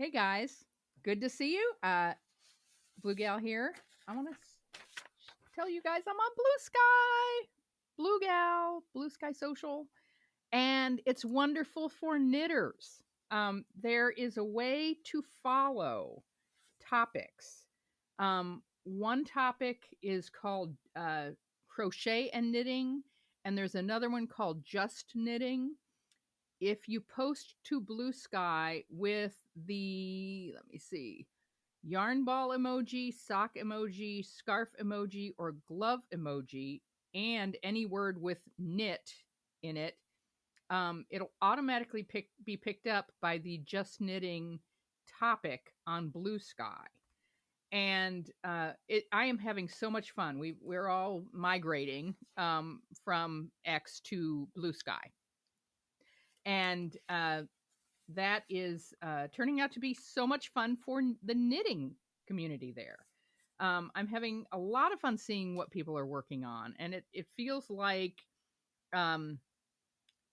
Hey guys, good to see you. Blue Gal here. I want to tell you guys I'm on Blue Sky, Blue Gal, Blue Sky Social, and it's wonderful for knitters. There is a way to follow topics. One topic is called crochet and knitting, and there's another one called just knitting. If you post to Blue Sky with the, let me see, yarn ball emoji, sock emoji, scarf emoji, or glove emoji, and any word with knit in it, it'll automatically be picked up by the just knitting topic on Blue Sky. And I am having so much fun. We're all migrating from X to Blue Sky, and that is turning out to be so much fun for the knitting community there. I'm having a lot of fun seeing what people are working on, and it feels like um,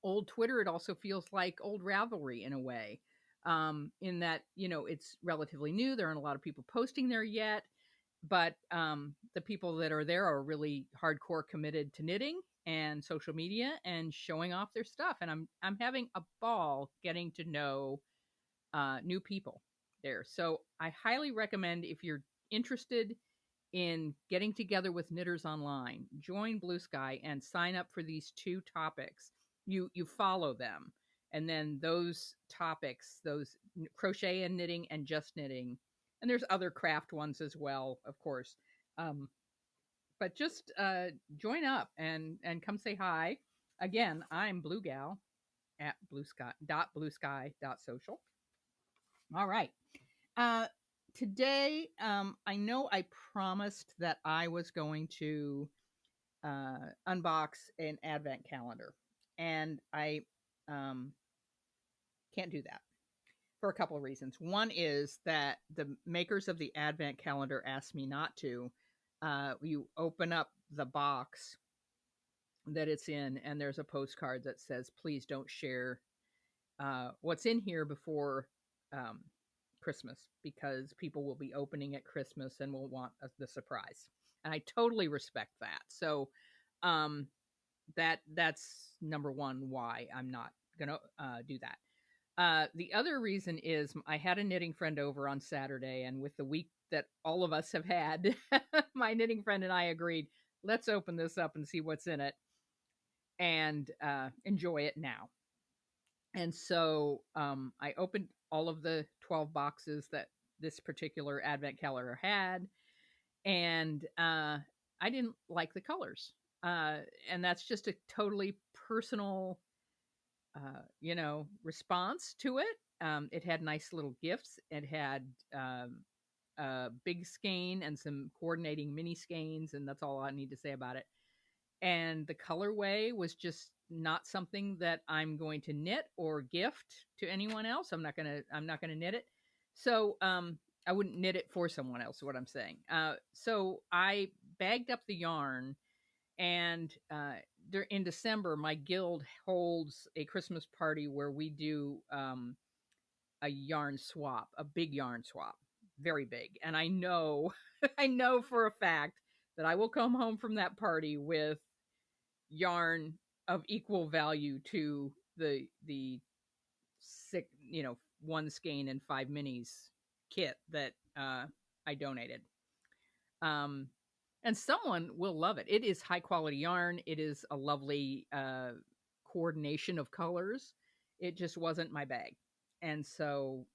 old Twitter. It also feels like old Ravelry in a way, in that it's relatively new. There aren't a lot of people posting there yet, but the people that are there are really hardcore committed to knitting and social media and showing off their stuff. And I'm having a ball getting to know new people there. So I highly recommend, if you're interested in getting together with knitters online, join Blue Sky and sign up for these two topics. You follow them, and then those topics, those crochet and knitting and just knitting, and there's other craft ones as well, of course. Um, but just join up and come say hi. Again, I'm Blue Gal at bluesky.social. All right. Uh, Today, I know I promised that I was going to unbox an advent calendar, and I um, can't do that for a couple of reasons. One is that the makers of the advent calendar asked me not to. You open up the box that it's in, and there's a postcard that says, "Please don't share what's in here before um, Christmas, because people will be opening at Christmas and will want the surprise." And I totally respect that. So um, that's number one why I'm not gonna do that. The other reason is I had a knitting friend over on Saturday, and with the week that all of us have had, my knitting friend and I agreed, let's open this up and see what's in it and enjoy it now. And so I opened all of the 12 boxes that this particular advent calendar had, and I didn't like the colors. And that's just a totally personal, response to it. It had nice little gifts. It had a big skein and some coordinating mini skeins, and that's all I need to say about it. And the colorway was just not something that I'm going to knit or gift to anyone else. I'm not gonna knit it. So I wouldn't knit it for someone else, is what I'm saying. So I bagged up the yarn, and in December, my guild holds a Christmas party where we do a yarn swap, a big yarn swap, very big. And I know, I know for a fact that I will come home from that party with yarn of equal value to the six, one skein and five minis kit that I donated. Um, and someone will love it. It is high quality yarn. It is a lovely coordination of colors. It just wasn't my bag, and so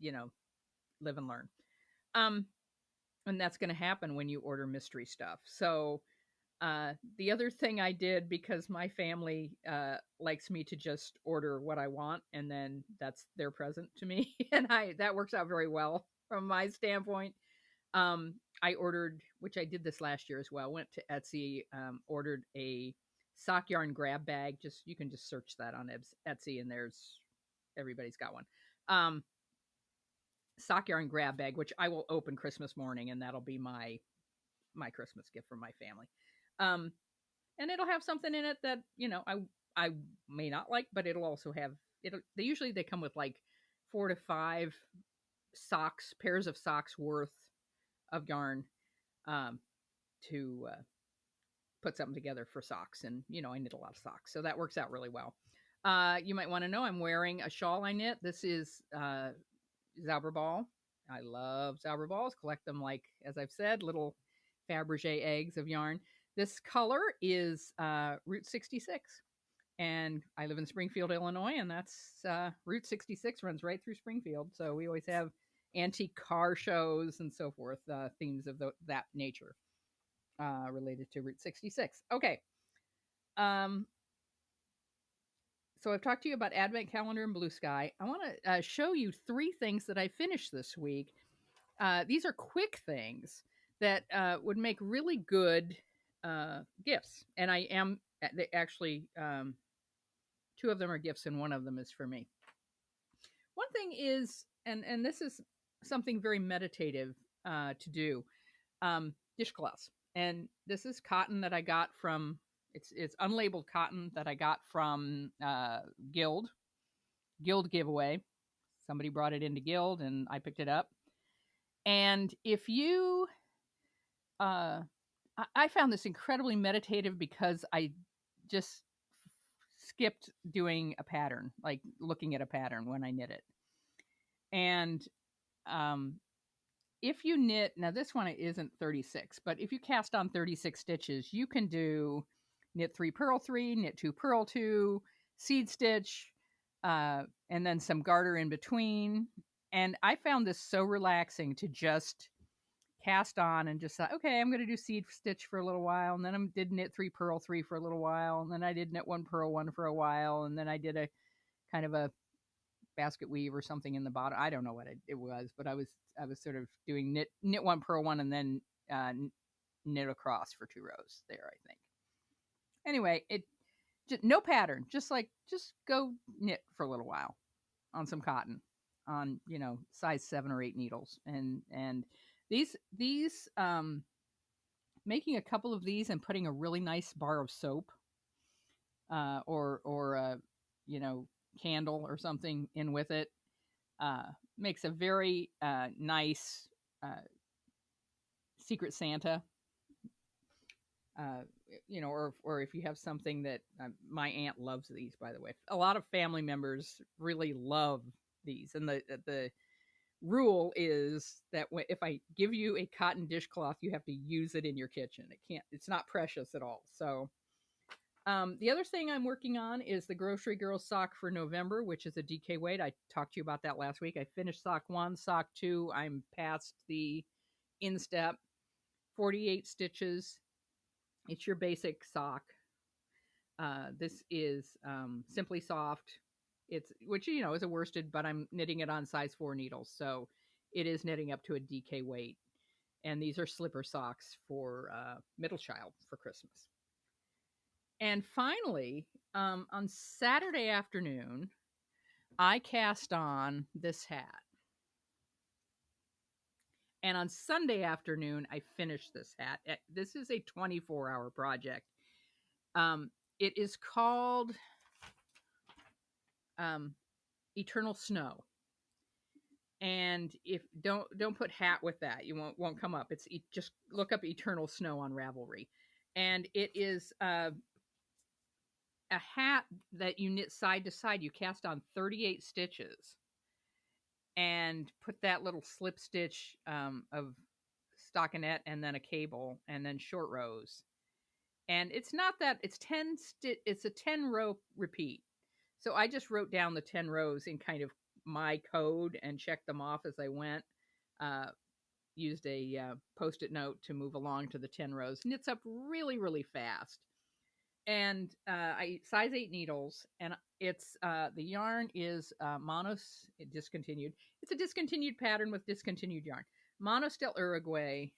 you know, live and learn. Um, and that's going to happen when you order mystery stuff. So the other thing I did, because my family likes me to just order what I want, and then that's their present to me, and that works out very well from my standpoint. I ordered, which I did this last year as well. Went to Etsy, ordered a sock yarn grab bag. Just you can just search that on Etsy, and everybody's got one. Sock yarn grab bag, which I will open Christmas morning, and that'll be my Christmas gift from my family. Um, and it'll have something in it that I may not like, but it'll also have it. They usually come with like 4 to 5 pairs of socks worth of yarn um, to put something together for socks. And, I knit a lot of socks. So that works out really well. You might want to know I'm wearing a shawl I knit. This is Zauberball. I love Zauberballs. Collect them like, as I've said, little Fabergé eggs of yarn. This color is Route 66. And I live in Springfield, Illinois, and that's Route 66 runs right through Springfield. So we always have antique car shows and so forth, themes of that nature related to Route 66. Okay. So I've talked to you about Advent Calendar and Bluesky. I want to show you 3 things that I finished this week. These are quick things that would make really good gifts. And I am actually 2 of them are gifts and 1 of them is for me. One thing is, and this is something very meditative to do, dishcloths. And this is cotton that I got from, it's unlabeled cotton that I got from Guild giveaway. Somebody brought it into Guild and I picked it up. And if you, I found this incredibly meditative because I just skipped doing a pattern, like looking at a pattern when I knit it. And if you knit, now this one isn't 36, but if you cast on 36 stitches, you can do knit 3, purl 3, knit 2, purl 2, seed stitch, and then some garter in between. And I found this so relaxing to just cast on and just thought, okay, I'm going to do seed stitch for a little while. And then I did knit 3, purl 3 for a little while. And then I did knit 1, purl 1 for a while. And then I did a kind of a basket weave or something in the bottom. I don't know what it was, but I was sort of doing knit 1, purl 1, and then knit across for 2 rows there, I think. Anyway, it just no pattern, just go knit for a little while on some cotton on, size 7 or 8 needles. And these making a couple of these and putting a really nice bar of soap or a, candle or something in with it makes a very nice Secret Santa. Or if you have something that my aunt loves these, by the way. A lot of family members really love these, and the rule is that if I give you a cotton dishcloth, you have to use it in your kitchen. It's not precious at all. So the other thing I'm working on is the Grocery Girl sock for November, which is a DK weight. I talked to you about that last week. I finished sock 1, sock 2. I'm past the instep, 48 stitches. It's your basic sock. This is Simply Soft. Which is a worsted, but I'm knitting it on size 4 needles, so it is knitting up to a DK weight. And these are slipper socks for middle child for Christmas. And finally, on Saturday afternoon, I cast on this hat. And on Sunday afternoon, I finished this hat. This is a 24-hour project. It is called Eternal Snow. And if don't put hat with that, you won't come up. It's just look up Eternal Snow on Ravelry. And it is a hat that you knit side to side. You cast on 38 stitches and put that little slip stitch of stockinette and then a cable and then short rows. And it's not that, it's it's a 10 row repeat. So I just wrote down the 10 rows in kind of my code and checked them off as I went. Used a post-it note to move along to the 10 rows. Knits up really, really fast. And I size 8 needles, and it's the yarn is discontinued. It's a discontinued pattern with discontinued yarn. Monostel Uruguay,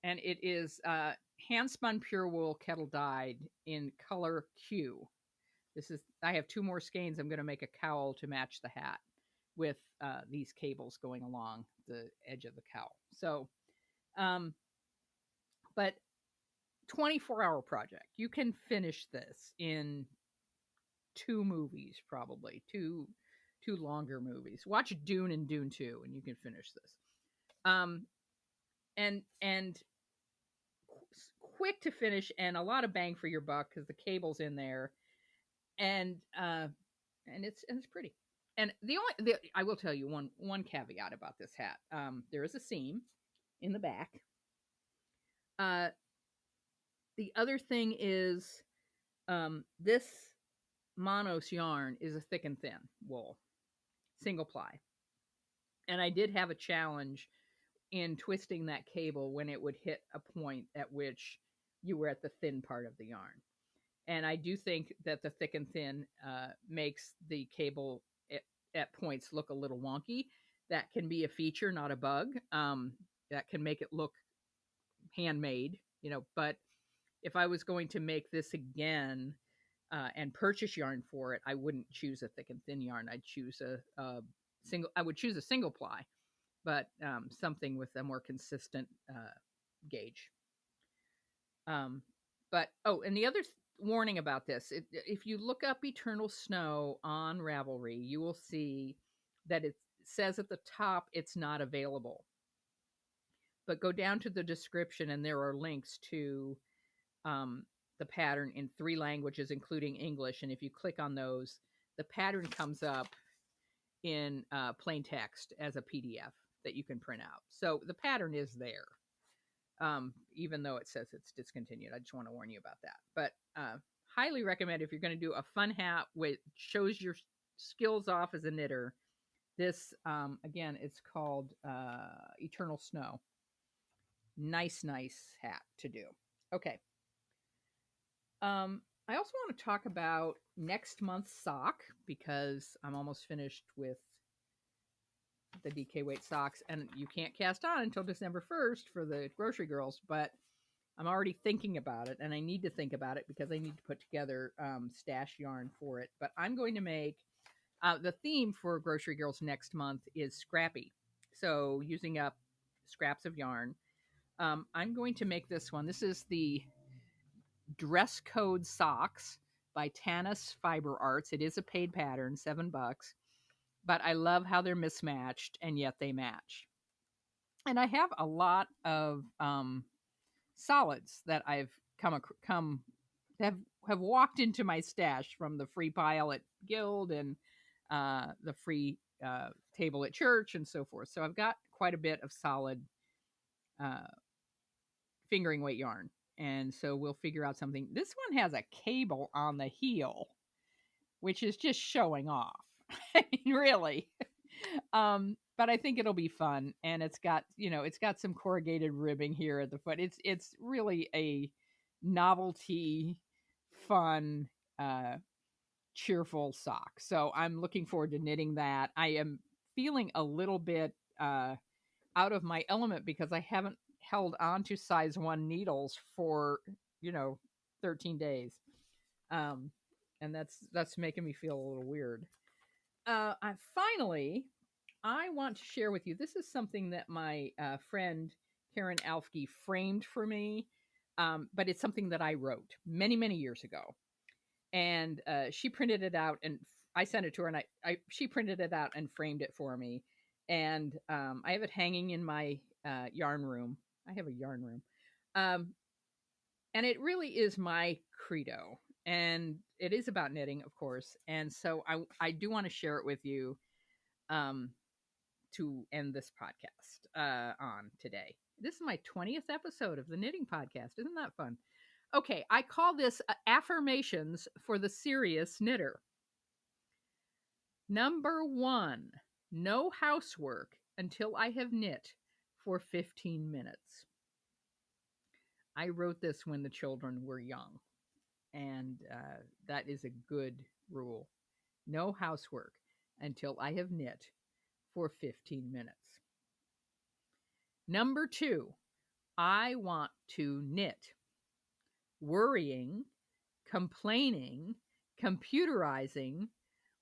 and it is hand spun pure wool kettle dyed in color Q. I have 2 more skeins. I'm going to make a cowl to match the hat with these cables going along the edge of the cowl. So, but 24-hour project. You can finish this in 2 movies, probably two two longer movies. Watch Dune and Dune 2 and you can finish this. Um and quick to finish and a lot of bang for your buck because the cable's in there and it's pretty. And I will tell you one caveat about this hat. There is a seam in the back. Uh, the other thing is this Monos yarn is a thick and thin wool, single ply. And I did have a challenge in twisting that cable when it would hit a point at which you were at the thin part of the yarn. And I do think that the thick and thin makes the cable at points look a little wonky. That can be a feature, not a bug. That can make it look handmade, but if I was going to make this again and purchase yarn for it, I wouldn't choose a thick and thin yarn. I'd choose a single. I would choose a single ply, but something with a more consistent gauge. But and the other warning about this: if you look up Eternal Snow on Ravelry, you will see that it says at the top it's not available. But go down to the description, and there are links to the pattern in 3 languages, including English. And if you click on those, the pattern comes up in plain text as a PDF that you can print out. So the pattern is there, even though it says it's discontinued. I just want to warn you about that. But highly recommend if you're going to do a fun hat which shows your skills off as a knitter. This, again, it's called Eternal Snow. Nice hat to do. Okay. I also want to talk about next month's sock because I'm almost finished with the DK weight socks, and you can't cast on until December 1st for the grocery girls, but I'm already thinking about it, and I need to think about it because I need to put together stash yarn for it. But I'm going to make the theme for grocery girls next month is scrappy, so using up scraps of yarn. I'm going to make this one. This is the Dress Code Socks by Tanis Fiber Arts. It is a paid pattern, $7, but I love how they're mismatched and yet they match. And I have a lot of solids that I've have walked into my stash from the free pile at Guild and the free table at church and so forth. So I've got quite a bit of solid fingering weight yarn. And so we'll figure out something. This one has a cable on the heel, which is just showing off. I mean, really. But I think it'll be fun. And it's got some corrugated ribbing here at the foot. It's really a novelty, fun, cheerful sock. So I'm looking forward to knitting that. I am feeling a little bit out of my element because I haven't held on to size 1 needles for 13 days, and that's making me feel a little weird. Finally, I want to share with you, this is something that my friend Karen Alfke framed for me, but it's something that I wrote many years ago, and she printed it out, and I sent it to her, and she printed it out and framed it for me, and I have it hanging in my yarn room. I have a yarn room. And it really is my credo. And it is about knitting, of course. And so I do want to share it with you to end this podcast on today. This is my 20th episode of the Knitting Podcast. Isn't that fun? Okay, I call this Affirmations for the Serious Knitter. Number 1, no housework until I have knit for 15 minutes. I wrote this when the children were young, and that is a good rule. No housework until I have knit for 15 minutes. Number 2, I want to knit. Worrying, complaining, computerizing,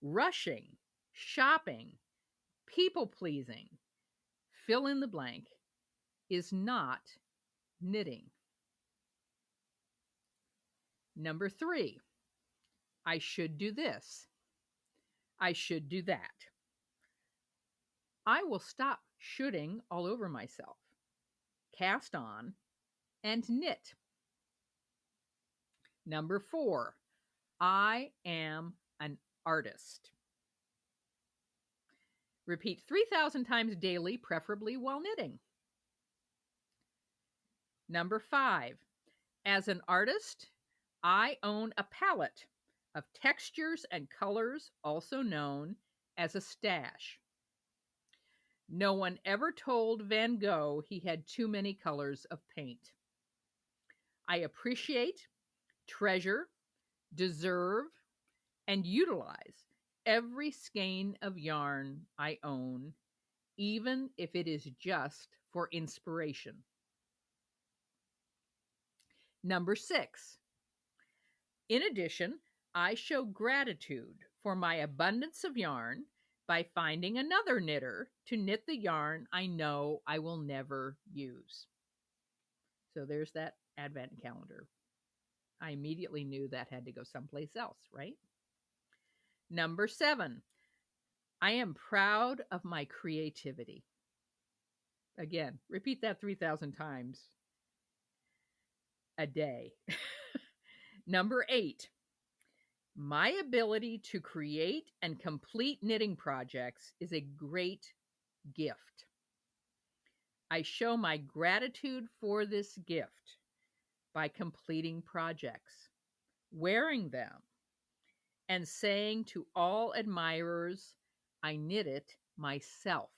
rushing, shopping, people-pleasing, fill in the blank, is not knitting. Number 3, I should do this. I should do that. I will stop shooting all over myself, cast on, and knit. Number 4, I am an artist. Repeat 3,000 times daily, preferably while knitting. Number 5, as an artist, I own a palette of textures and colors, also known as a stash. No one ever told Van Gogh he had too many colors of paint. I appreciate, treasure, deserve, and utilize every skein of yarn I own, even if it is just for inspiration. Number 6, in addition, I show gratitude for my abundance of yarn by finding another knitter to knit the yarn I know I will never use. So there's that advent calendar. I immediately knew that had to go someplace else, right? Number 7, I am proud of my creativity. Again, repeat that 3,000 times a day. Number 8, my ability to create and complete knitting projects is a great gift. I show my gratitude for this gift by completing projects, wearing them, and saying to all admirers, I knit it myself.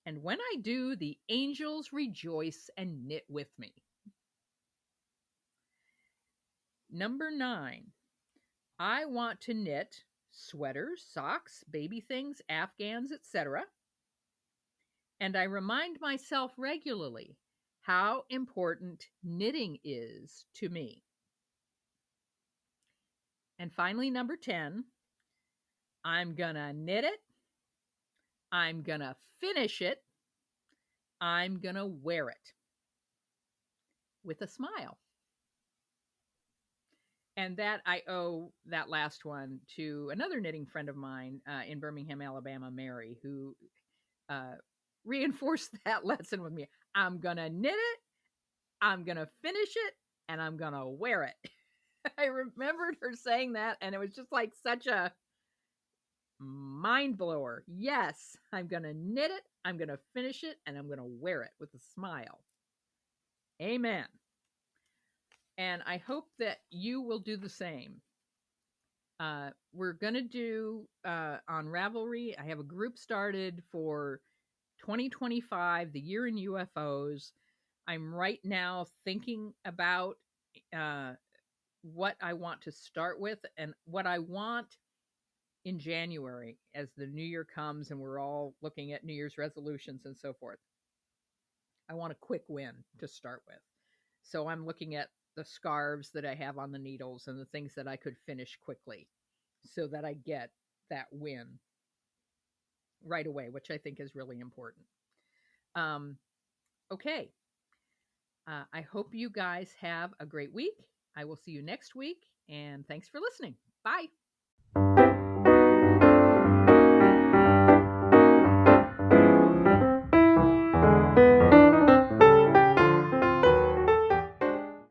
And when I do, the angels rejoice and knit with me. Number 9, I want to knit sweaters, socks, baby things, afghans, etc. And I remind myself regularly how important knitting is to me. And finally, number 10, I'm gonna knit it, I'm gonna finish it, I'm gonna wear it with a smile. And that I owe that last one to another knitting friend of mine in Birmingham, Alabama, Mary, who reinforced that lesson with me. I'm gonna knit it, I'm gonna finish it, and I'm gonna wear it. I remembered her saying that, and it was just like such a mind blower. Yes, I'm gonna knit it, I'm gonna finish it, and I'm gonna wear it with a smile. Amen. And I hope that you will do the same. We're going to do on Ravelry. I have a group started for 2025, the year in UFOs. I'm right now thinking about what I want to start with and what I want in January as the new year comes and we're all looking at New Year's resolutions and so forth. I want a quick win to start with. So I'm looking at the scarves that I have on the needles and the things that I could finish quickly so that I get that win right away, which I think is really important. Okay. I hope you guys have a great week. I will see you next week, and thanks for listening. Bye.